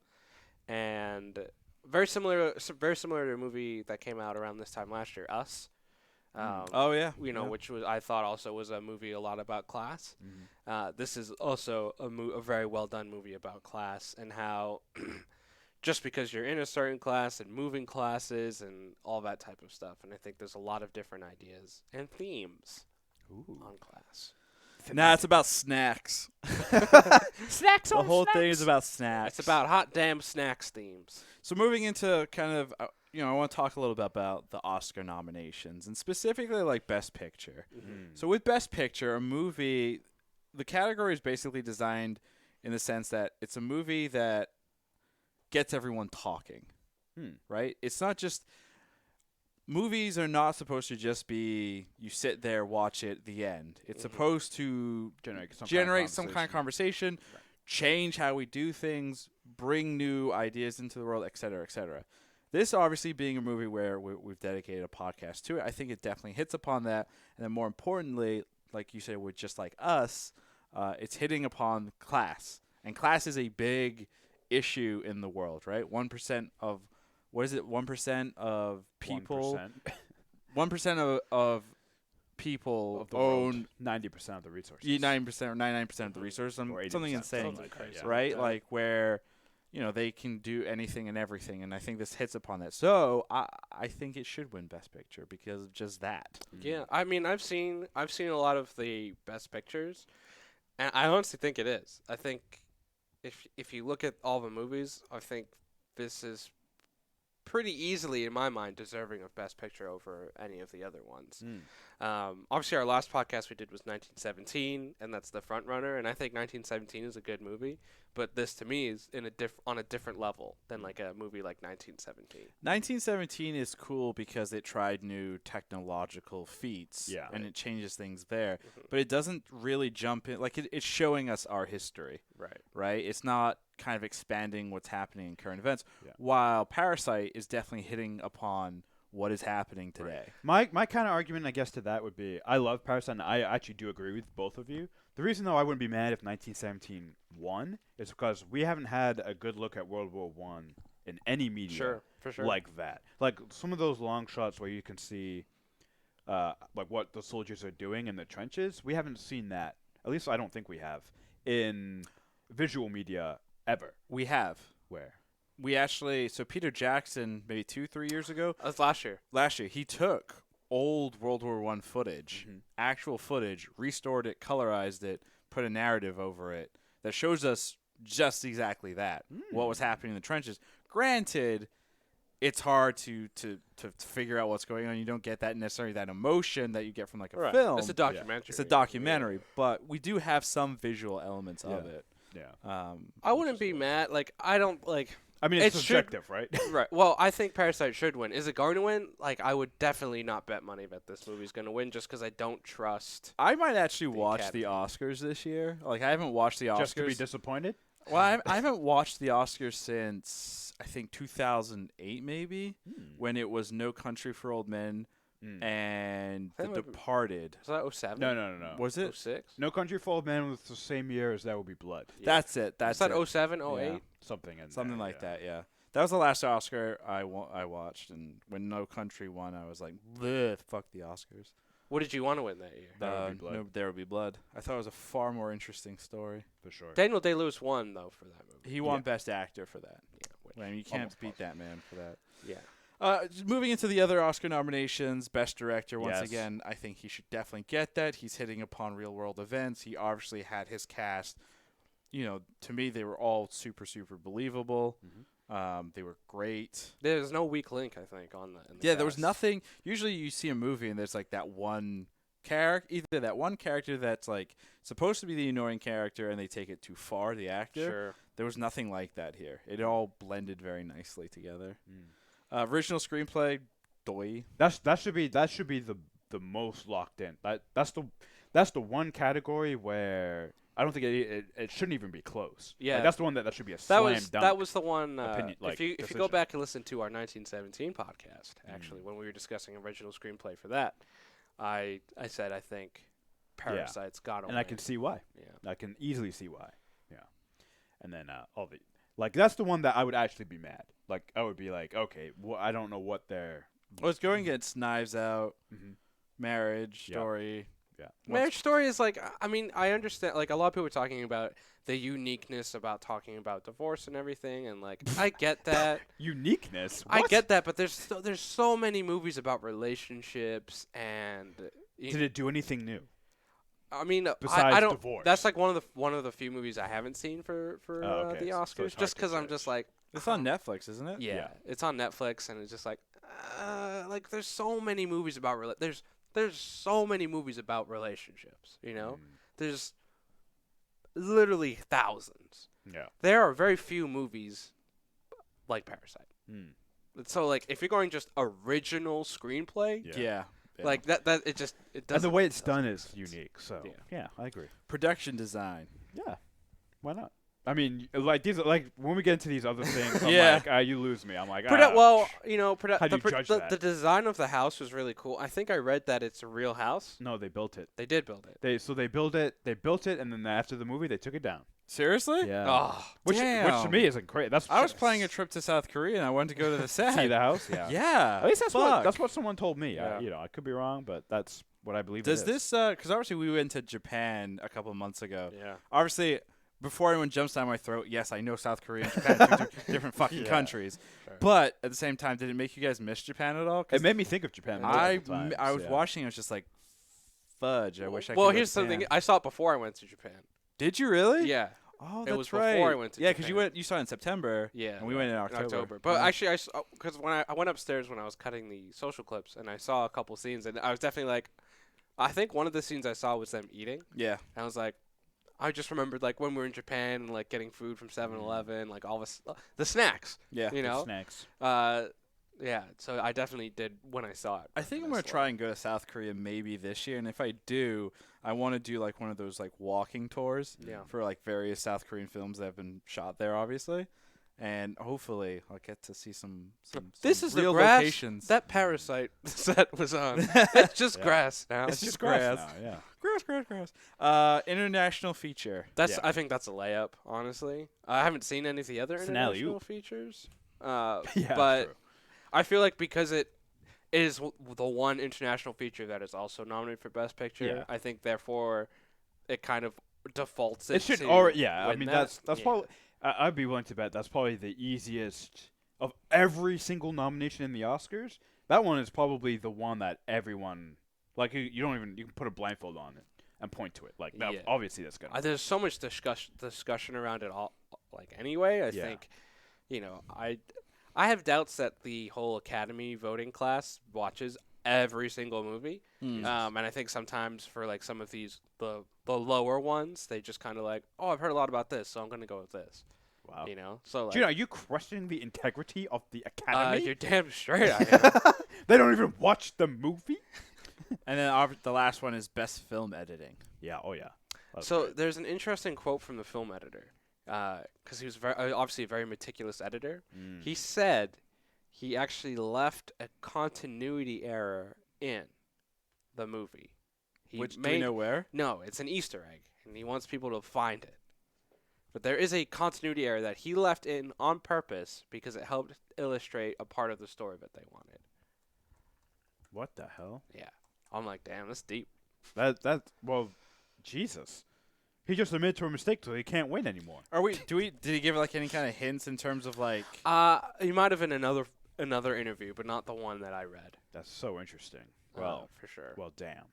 and very similar to a movie that came out around this time last year, Us. Which was I thought also was a movie a lot about class. This is also a very well done movie about class and how just because you're in a certain class and moving classes and all that type of stuff. And I think there's a lot of different ideas and themes on class. Nah, it's about snacks. Snacks The whole thing is about snacks. It's about hot damn snacks themes. So moving into kind of, I want to talk a little bit about the Oscar nominations and specifically like Best Picture. So with Best Picture, a movie, the category is basically designed in the sense that it's a movie that gets everyone talking, right? It's not just movies are not supposed to just be you sit there, watch it, the end. It's supposed to generate some kind of conversation, change how we do things, bring new ideas into the world, et cetera, et cetera. This obviously being a movie where we've dedicated a podcast to it, I think it definitely hits upon that. And then more importantly, like you said, with Just Like Us, it's hitting upon class. And class is a big issue in the world, right? 1% of, what is it, 1% of people? 1% of people of the own 90% of the resources. 90% or 99% of the resources. Something insane, that, right? Like where they can do anything and everything, and I think this hits upon that. So I think it should win Best Picture because of just that. Yeah, I mean, I've seen a lot of the Best Pictures, and I honestly think it is. I think if you look at all the movies, I think this is pretty easily, in my mind, deserving of Best Picture over any of the other ones. Obviously, our last podcast we did was 1917, and that's the front runner. And I think 1917 is a good movie, but this to me is on a different level than like a movie like 1917. 1917 is cool because it tried new technological feats, and it changes things there. But it doesn't really jump in. Like it's showing us our history, right? It's not kind of expanding what's happening in current events. While Parasite is definitely hitting upon what is happening today. My kind of argument, I guess, to that would be I love Parasite, and I actually do agree with both of you The reason, though, I wouldn't be mad if 1917 won is because we haven't had a good look at World War One in any media Sure, for sure. like that. Like some of those long shots where you can see, like what the soldiers are doing in the trenches. We haven't seen that. At least I don't think we have in visual media ever. We have. Where? We actually, so Peter Jackson, maybe 2-3 years ago, That was last year. he took old World War One footage, actual footage, restored it, colorized it, put a narrative over it that shows us just exactly that, what was happening in the trenches. Granted, it's hard to figure out what's going on. You don't get that necessarily that emotion that you get from like a film. It's a documentary. It's a documentary, but we do have some visual elements of it. Yeah. I wouldn't be mad. Like, I don't, like... I mean, it's It subjective, right? Right. Well, I think Parasite should win. Is it going to win? Like, I would definitely not bet money that this movie's going to win just because I don't trust... I might actually watch Academy. the Oscars this year. Like, I haven't watched the Oscars. Just to be disappointed? Well, I haven't watched the Oscars since, I think, 2008 maybe, when it was No Country for Old Men and The That might be- Departed. Was that 07? No. Was it? 06? No Country for Old Men was the same year as There Will Be Blood. That's it. That's Was that it. 07, 08? Yeah. Something in Something there, like that, yeah. That was the last Oscar I watched, and when No Country won, I was like, bleh, fuck the Oscars. What did you want to win that year? There Will Be Blood. No, There Will Be Blood. I thought it was a far more interesting story. For sure. Daniel Day-Lewis won, though, for that movie. He won Best Actor for that. Yeah. I mean, you can't Almost beat that man for that. Yeah. Just moving into the other Oscar nominations, Best Director, once Yes. again, I think he should definitely get that. He's hitting upon real-world events. He obviously had his cast. You know, to me, they were all super, super believable. They were great. There's no weak link, I think, on that. Yeah, there was nothing. Usually you see a movie and there's like that one character, either that one character that's like supposed to be the annoying character and they take it too far, the actor. Sure. There was nothing like that here. It all blended very nicely together. Original screenplay, Doi. That should be the most locked in. That's the one category where I don't think it shouldn't even be close. Yeah. Like, that's the one that should be a That slam was dunk. that was the one. opinion, like, if you go decision. back and listen to our 1917 podcast, actually, when we were discussing original screenplay for that, I said I think Parasite's got to win. and I can see why. Yeah. I can easily see why. Yeah. And then all the like that's the one that I would actually be mad. Like I would be like, okay, I don't know what they're. Well, it's going against Knives Out, Marriage Yeah. Story. Yeah. Marriage Story is like, I mean, I understand. Like a lot of people are talking about the uniqueness about talking about divorce and everything, and like I get that. Uniqueness. I What? get that, but there's so many movies about relationships and. Did it do anything new? I mean, Besides I don't. divorce. That's like one of the few movies I haven't seen for okay. the So Oscars, it's hard just to because I'm judge. just like. It's on Netflix, isn't it? Yeah, Yeah. it's on Netflix, and it's just like there's so many movies about there's so many movies about relationships. You know, there's literally thousands. Yeah. There are very few movies like Parasite. So like, if you're going just original screenplay, Yeah. like that it just it And doesn't. the way it's done is unique. So Yeah. yeah, I agree. Production design. Yeah. Why not? I mean, like these, like when we get into these other things, I'm Yeah. like, you lose me. I'm like, Well, you know, How do you judge that? the design of the house was really cool. I think I read that it's a real house. no, they built it. They did build it. They built it, and then after the movie, they took it down. Seriously? Yeah. Oh, Which to damn. me isn't great. That's I was planning a trip to South Korea and I wanted to go to the set. see the house. Yeah. Yeah. At least fuck. that's what someone told me. Yeah. You know, I could be wrong, but that's what I believe. Does it is. this, because obviously we went to Japan a couple of months ago. yeah. Obviously, before anyone jumps down my throat, yes, I know South Korea and Japan are two different fucking Yeah. countries. Sure. But at the same time, did it make you guys miss Japan at all? 'Cause It made me think of Japan. I multiple times, was yeah. watching, I was just like, fudge, I wish I could Well, go to here's something. Japan. I saw it before I went to Japan. Did you really? Yeah. Oh, It that's was before right. I went to yeah, because Japan. you saw it in September. Yeah. And we went in October. But Yeah. actually, because when I went upstairs when I was cutting the social clips and I saw a couple scenes and I was definitely like, I think one of the scenes I saw was them eating. Yeah. And I was like, I just remembered like when we were in Japan and like getting food from 7-Eleven, like all the snacks. Yeah. You know. Snacks. Yeah. So I definitely did when I saw it. I think I'm And I going to try and go to South Korea maybe this year. And if I do, I want to do like one of those like walking tours Yeah. for like various South Korean films that have been shot there, obviously. and hopefully I'll get to see some This some is the real grass locations. that Parasite set was on. It's just grass now. It's just grass grass. now, yeah. Grass. International feature. That's Yeah. I think that's a layup, honestly. I haven't seen any of the other It's an international alley-oop. features. Yeah, but true. I feel like because it is the one international feature that is also nominated for Best Picture, Yeah. I think therefore it kind of defaults it. It should to already, yeah. I win mean, that. that's Yeah. probably. I'd be willing to bet that's probably the easiest of every single nomination in the Oscars. That one is probably the one that everyone like. You don't even you can put a blindfold on it and point to it. Like that, Yeah. obviously that's gonna. There's so much discussion around it all. Like anyway, I Yeah. think, I have doubts that the whole Academy voting class watches every single movie. Hmm. And I think sometimes for like some of these the lower ones, they just kind of like, oh, I've heard a lot about this, so I'm gonna go with this. Wow. So like, Gina, are you questioning the integrity of the Academy? you're damn straight. I am. They don't even watch the movie. And then the last one is best film editing. Yeah. Oh yeah. That's So great. there's an interesting quote from the film editor, because he was obviously a very meticulous editor. Mm. He said he actually left a continuity error in the movie. He Which do we know where? No, it's an Easter egg, and he wants people to find it. But there is a continuity error that he left in on purpose because it helped illustrate a part of the story that they wanted. What the hell? Yeah. I'm like, damn, that's deep. Well, Jesus. He just admitted to a mistake, so he can't win anymore. Did he give like any kind of hints in terms of like? He might have in another interview, but not the one that I read. That's so interesting. Well, for sure. well, damn.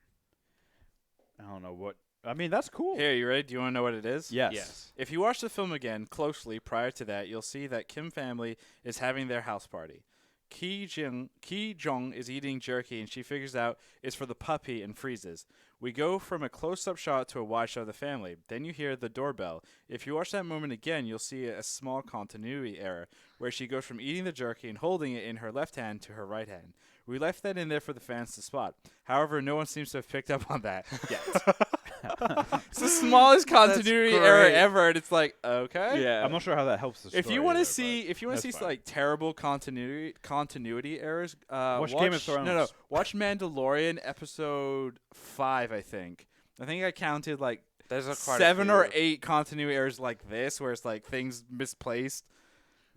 I don't know what. I mean, that's cool. Here, you ready? Do you want to know what it is? Yes. Yes. If you watch the film again closely prior to that, you'll see that Kim family is having their house party. Ki Jong is eating jerky, and she figures out it's for the puppy and freezes. We go from a close-up shot to a wide shot of the family. Then you hear the doorbell. If you watch that moment again, you'll see a small continuity error where she goes from eating the jerky and holding it in her left hand to her right hand. We left that in there for the fans to spot. However, no one seems to have picked up on that yet. It's the smallest continuity error great. ever, and it's like, okay. Yeah. I'm not sure how that helps the story. If you want either, to see, that's fine. like terrible continuity errors, Watch Game of Thrones. No, watch Mandalorian episode 5. I think I counted like There's quite a 7 or few. 8 continuity errors like this, where it's like things misplaced.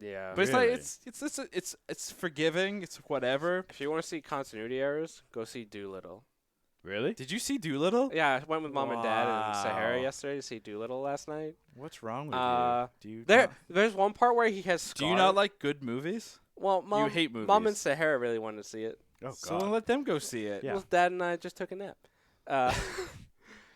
Yeah. But Really? it's forgiving. It's whatever. If you want to see continuity errors, go see Doolittle. Really? Did you see Doolittle? Yeah, I went with mom and dad in Sahara Wow. yesterday to see Doolittle last night. What's wrong with you? Do you There's one part where he has do you not like good movies? Well, mom, hate movies. Mom and Sahara really wanted to see it. Oh So God. let them go see it. Yeah. Well, Dad and I just took a nap.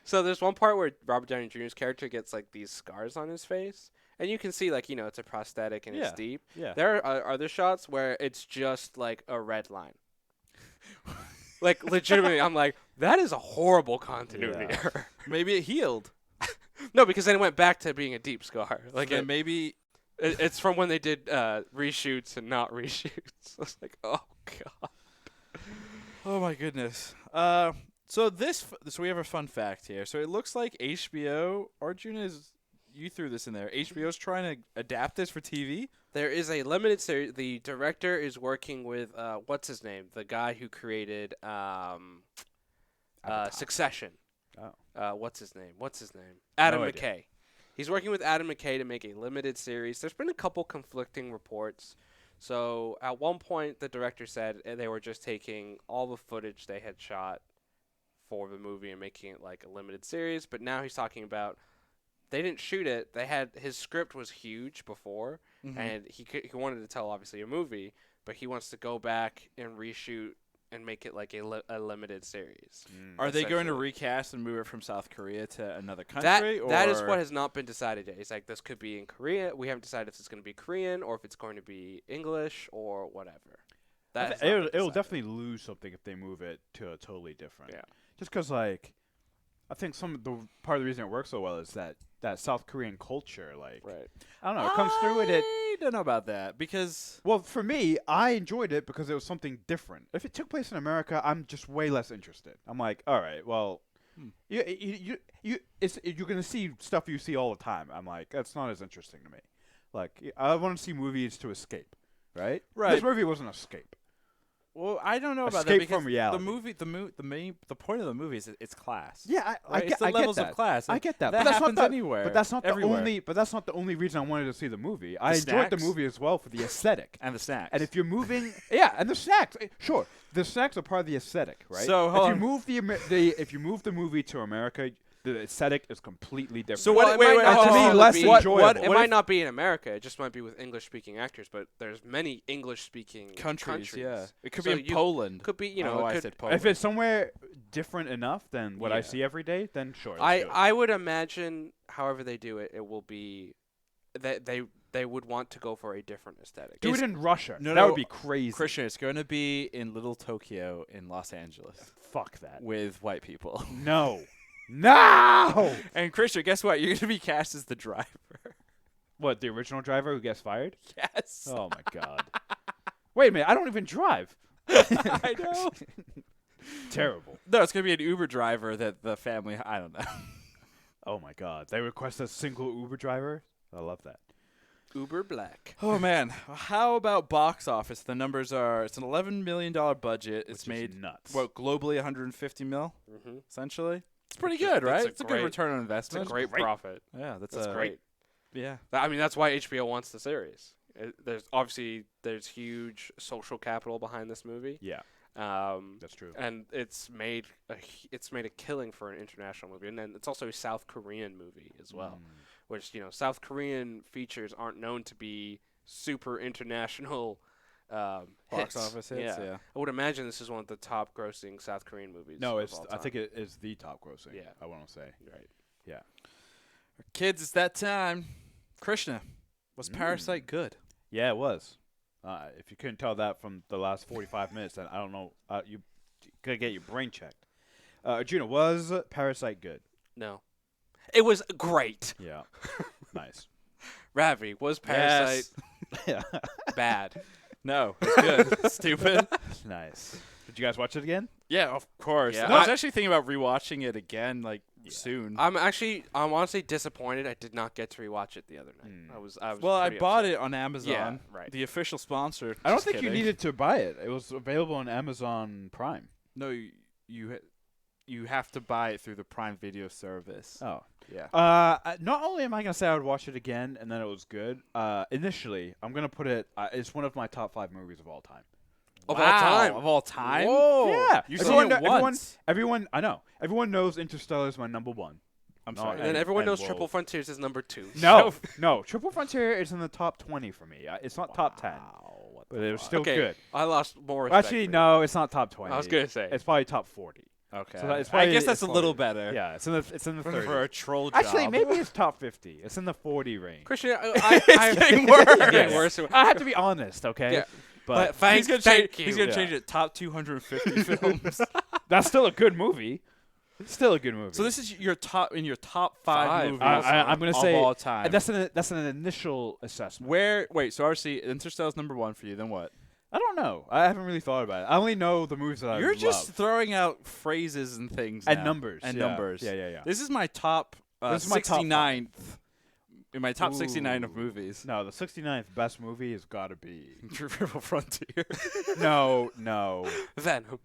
So there's one part where Robert Downey Jr.'s character gets like these scars on his face, and you can see like it's a prosthetic and Yeah. it's deep. Yeah. There are other shots where it's just like a red line. Like legitimately, I'm like, that is a horrible continuity Yeah. error. Maybe it healed. No, because then it went back to being a deep scar. Like Then maybe it's from when they did reshoots and not reshoots. I was like, oh god. Oh my goodness. So we have a fun fact here. So it looks like HBO, Arjuna you threw this in there. HBO's trying to adapt this for TV. There is a limited series. The director is working with what's his name? The guy who created Succession. Oh. What's his name? Adam No idea. McKay. He's working with Adam McKay to make a limited series. There's been a couple conflicting reports. So at one point, the director said they were just taking all the footage they had shot for the movie and making it like a limited series. But now he's talking about they didn't shoot it. His script was huge before, and he wanted to tell obviously a movie, but he wants to go back and reshoot and make it like a limited series. Are they going to essentially. recast and move it from South Korea to another country? That is what has not been decided yet. It's like this could be in Korea. We haven't decided if it's going to be Korean or if it's going to be English or whatever. It'll definitely lose something if they move it to a totally different. Yeah. Just because, like, I think part of the reason it works so well is that South Korean culture, like, Right. I don't know, it comes through with it. I don't know about that because Well, for me, I enjoyed it because it was something different. If it took place in America, I'm just way less interested. I'm like, all right, well, you're gonna see stuff you see all the time. I'm like, that's not as interesting to me. Like, I want to see movies to escape, right? Right. This movie was an escape. Well, I don't know about that Escape because from reality. the point of the movie is it's class. Yeah, Right? It's the levels get of class. I get that. That but that's happens not the, anywhere. But that's not everywhere. the only. But that's not the only reason I wanted to see the movie. I enjoyed the snacks? movie as well for the aesthetic. And the snacks. And if you're moving, yeah, and the snacks, sure, the snacks are part of the aesthetic, right? So, hold if you on. move if you move the movie to America, the aesthetic is completely different. So Well, what? it Wait, might not hold on, to me, hold on. less be- enjoyable. It What might if not be in America. It just might be with English-speaking actors. But there's many English-speaking countries? Yeah, it could So be in you Poland. Could be, I don't know why I it said could, Poland. if it's somewhere different enough than what I Yeah. see every day, then sure. Let's do it. I would imagine, however they do it, it will be that they would want to go for a different aesthetic. do is- it in Russia. No, that no, would be crazy. Christian, it's going to be in Little Tokyo in Los Angeles Fuck that. with white people. No. No. And Christian, guess what? You're going to be cast as the driver. What, the original driver who gets fired? Yes. Oh my god. Wait a minute, I don't even drive. I know. Terrible. No, it's going to be an Uber driver that the family. I don't know. Oh my god. They request a single Uber driver? I love that. Uber Black. Oh man, how about box office? The numbers are: it's an $11 million budget. It's Which is made nuts. what globally 150 mil, Mm-hmm. essentially. It's pretty Which is- good, that's right? a It's a great- good return on It's a investment. great great. profit. Yeah, that's That's great. Yeah, I mean, that's why HBO wants the series. There's huge social capital behind this movie. Yeah, Um, that's true. and it's made a killing for an international movie, and then it's also a South Korean movie as well, which South Korean features aren't known to be super international box hits. office hits. Yeah. I would imagine this is one of the top grossing South Korean movies. No, of it's. all I think time. it is the top grossing. Yeah. I want to say. Right. Yeah. Kids, it's that time. Krishna, was Parasite good? Yeah, it was. If you couldn't tell that from the last 45 minutes, then I don't know. You gotta get your brain checked. Juno, was Parasite good? No, it was great. Yeah. Nice. Ravi, was Parasite Yeah. bad? No, it's good. Stupid. Nice. Did you guys watch it again? Yeah, of course. Yeah, No, I was actually thinking about rewatching it again, soon. I'm honestly disappointed I did not get to rewatch it the other night. I was Well, I pretty bought upset. it on Amazon. Yeah, right. The official sponsor. I don't Just think kidding. you needed to buy it. It was available on Amazon Prime. No, you have to buy it through the Prime Video service. Oh. Yeah. Not only am I gonna say I would watch it again and then it was good. Initially, I'm gonna put it. It's one of my top 5 movies of all time. Of all time. Of all time? Whoa. Yeah. You everyone, seen it once. everyone. I know. Everyone knows Interstellar is my number 1. I'm No, sorry. And then everyone and knows we'll- Triple Frontiers is number 2. No, no. Triple Frontier is in the top 20 for me. It's not top 10, What but the it was fuck? still Okay, good. I lost more respect. Actually, for no, it's not top 20. I was gonna say. It's probably top 40. Okay. So it's I probably- guess that's it's a little probably- better. Yeah, it's in the 30s. For a troll job. Actually, maybe it's top 50. It's in the 40 range. Christian, It's getting worse. It's getting worse. I have to be honest, okay? Yeah. But Thank He's you. gonna Yeah. change it. Top 250 films. that's still a good movie. It's still a good movie. So this is your top 5 Five. movies. I'm gonna of say all time. and that's an initial assessment. Wait, so obviously Interstellar's number 1 for you. Then what? I don't know. I haven't really thought about it. I only know the movies that I You're love. just throwing out phrases and things And now. numbers. and Yeah. numbers. Yeah. This is my top This is my top 69th. In my top 69 of Ooh. movies. No, the 69th best movie has got to be. Triple Frontier. no. Venom.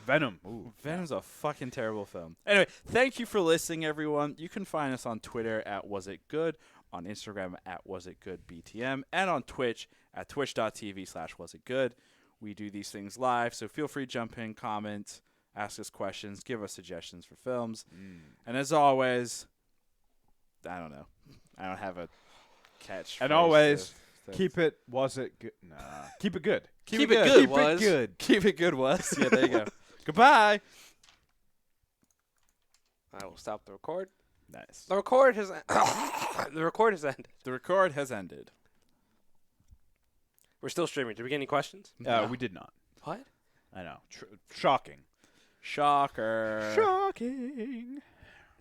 Venom. Ooh. Venom's a fucking terrible film. Anyway, thank you for listening, everyone. You can find us on Twitter at Was It Good, on Instagram at Was It Good BTM, and on Twitch at twitch.tv/wasitgood. We do these things live, so feel free to jump in, comment, ask us questions, give us suggestions for films. And as always, I don't know. I don't have a catch. And always, keep it. Was it good? Nah. Keep it good. Keep it good, Keep Was. it good. Keep it good, Was. Yeah, there you go. Goodbye. I will stop the record. Nice. The record has the record has ended. The record has ended. We're still streaming. Did we get any questions? We did not. What? I know. Shocking. Shocker. Shocking.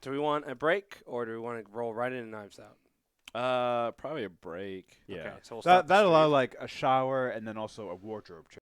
Do we want a break or do we want to roll right in Knives Out? Probably a break. Yeah. Okay, so we'll stop the That'll allow stream. like a shower and then also a wardrobe change.